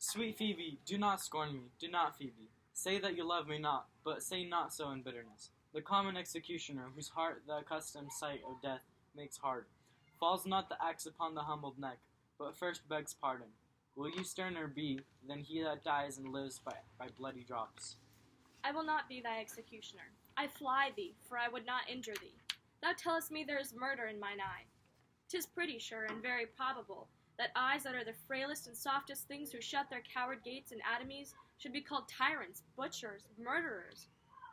Sweet Phoebe, do not scorn me, do not, Phoebe. Say that you love me not, but say not so in bitterness. The common executioner, whose heart the accustomed sight of death makes hard, falls not the axe upon the humbled neck, but first begs pardon. Will you sterner be than he that dies and lives by bloody drops? I will not be thy executioner. I fly thee, for I would not injure thee. Thou tellest me there is murder in mine eye. 'Tis pretty sure and very probable that eyes that are the frailest and softest things who shut their coward gates and atomies should be called tyrants, butchers, murderers.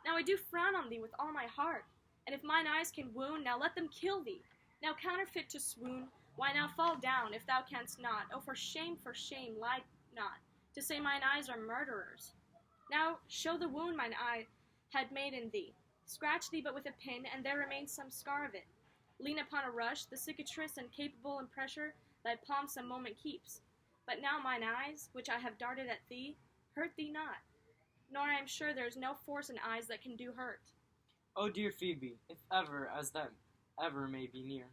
Now I do frown on thee with all my heart, and if mine eyes can wound, now let them kill thee. Now counterfeit to swoon, why now fall down, if thou canst not. Oh, for shame, lie not, to say mine eyes are murderers. Now show the wound mine eye had made in thee. Scratch thee but with a pin, and there remains some scar of it. Lean upon a rush, the cicatrice and capable in pressure, thy palm some moment keeps. But now mine eyes, which I have darted at thee, hurt thee not. Nor I am sure there is no force in eyes that can do hurt. O dear Phoebe, if ever, as that ever may be near,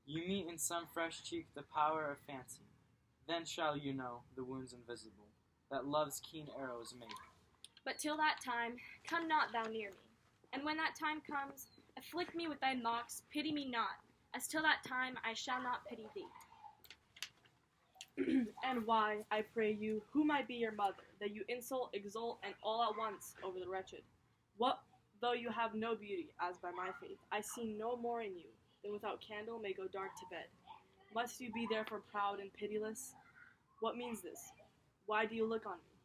you meet in some fresh cheek the power of fancy, then shall you know the wounds invisible, that love's keen arrows make. But till that time, come not thou near me. And when that time comes, afflict me with thy mocks, pity me not, as till that time I shall not pity thee. And why, I pray you, who might be your mother, that you insult, exult, and all at once over the wretched? What though you have no beauty, as by my faith, I see no more in you, than without candle may go dark to bed? Must you be therefore proud and pitiless? What means this? Why do you look on me?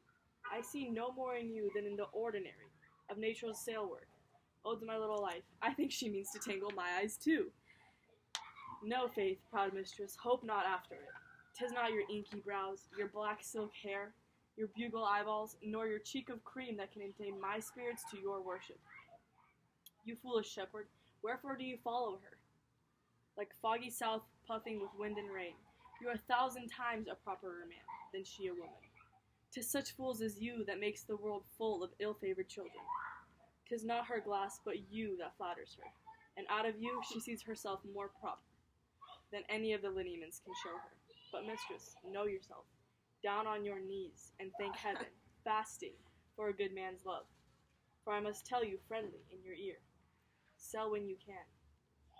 I see no more in you than in the ordinary of nature's sail work. Ode to my little life, I think she means to tangle my eyes too. No, faith, proud mistress, hope not after it. 'Tis not your inky brows, your black silk hair, your bugle eyeballs, nor your cheek of cream that can attain my spirits to your worship. You foolish shepherd, wherefore do you follow her? Like foggy south puffing with wind and rain, you are 1,000 times a properer man than she a woman. 'Tis such fools as you that makes the world full of ill-favored children. 'Tis not her glass, but you that flatters her, and out of you she sees herself more proper than any of the lineaments can show her. But mistress, know yourself, down on your knees, and thank heaven, fasting, for a good man's love. For I must tell you friendly in your ear, sell when you can.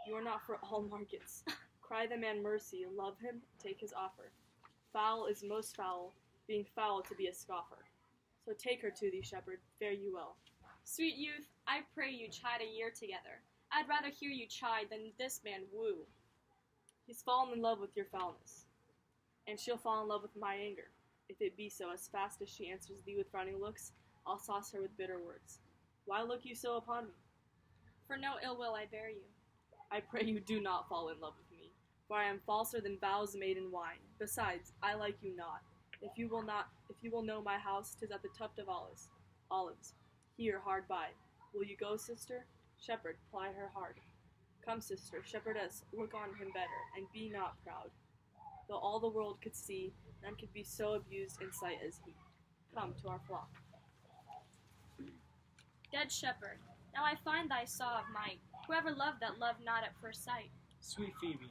You are not for all markets. Cry the man mercy, love him, take his offer. Foul is most foul, being foul to be a scoffer. So take her to thee, shepherd, fare you well. Sweet youth, I pray you chide a year together. I'd rather hear you chide than this man woo. He's fallen in love with your foulness, and she'll fall in love with my anger. If it be so, as fast as she answers thee with frowning looks, I'll sauce her with bitter words. Why look you so upon me? For no ill will I bear you. I pray you do not fall in love with me, for I am falser than vows made in wine. Besides, I like you not. If you will know my house, 'tis at the tuft of olives, here hard by. Will you go, sister? Shepherd, ply her hard. Come, sister, shepherdess, look on him better, and be not proud. Though all the world could see, none could be so abused in sight as he. Come to our flock. Dead shepherd, now I find thy saw of might. Whoever loved that loved not at first sight. Sweet Phoebe,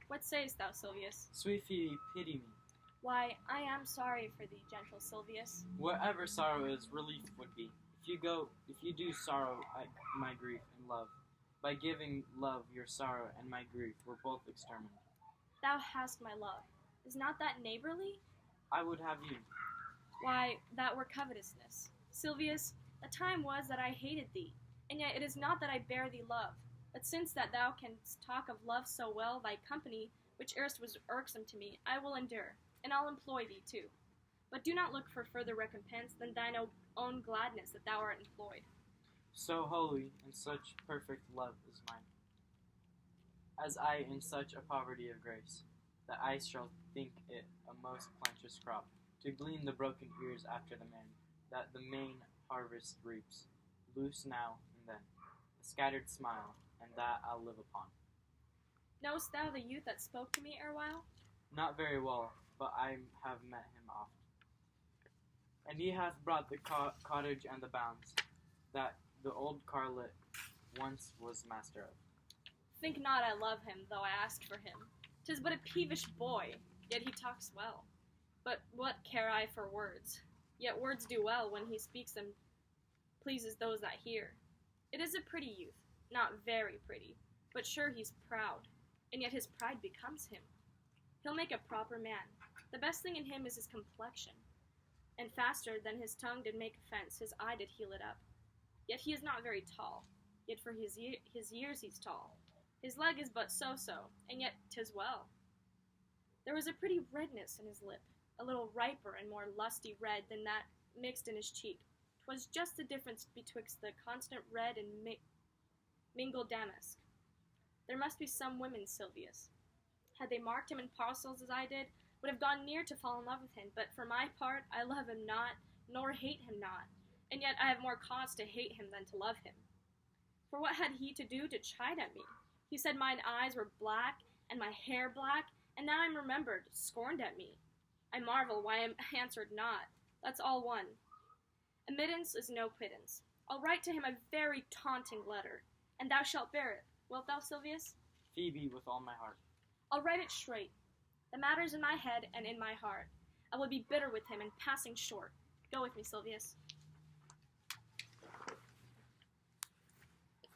What sayest thou, Silvius? sweet Phoebe, pity me. Why, I am sorry for thee, gentle Silvius. Wherever sorrow is, relief would be. If you do sorrow at my grief and love, by giving love your sorrow and my grief were both exterminated. Thou hast my love. Is not that neighborly? I would have you. Why, that were covetousness. Silvius, the time was that I hated thee, and yet it is not that I bear thee love. But since that thou canst talk of love so well, thy company, which erst was irksome to me, I will endure, and I'll employ thee too. But do not look for further recompense than thine own gladness that thou art employed. So holy and such perfect love is mine, as I in such a poverty of grace, that I shall think it a most plenteous crop, to glean the broken ears after the man, that the main harvest reaps, loose now and then, a scattered smile, and that I'll live upon. Knowest thou the youth that spoke to me erewhile? Not very well, but I have met him oft. And he hath brought the cottage and the bounds, that the old Carlet once was master of. Think not I love him, though I ask for him. 'Tis but a peevish boy, yet he talks well. But what care I for words? Yet words do well when he speaks them, pleases those that hear. It is a pretty youth, not very pretty, but sure he's proud, and yet his pride becomes him. He'll make a proper man. The best thing in him is his complexion, and faster than his tongue did make offense, his eye did heal it up. Yet he is not very tall, yet for his years he's tall. His leg is but so-so, and yet 'tis well. There was a pretty redness in his lip, a little riper and more lusty red than that mixed in his cheek. 'Twas just the difference betwixt the constant red and mingled damask. There must be some women, Silvius, had they marked him in parcels as I did, would have gone near to fall in love with him, but for my part I love him not, nor hate him not, and yet I have more cause to hate him than to love him. For what had he to do to chide at me? He said mine eyes were black, and my hair black, and now I'm remembered, scorned at me. I marvel why I answered not. That's all one. Admittance is no pittance. I'll write to him a very taunting letter, and thou shalt bear it. Wilt thou, Silvius? Phoebe, with all my heart. I'll write it straight. The matter's in my head and in my heart. I will be bitter with him and passing short. Go with me, Silvius.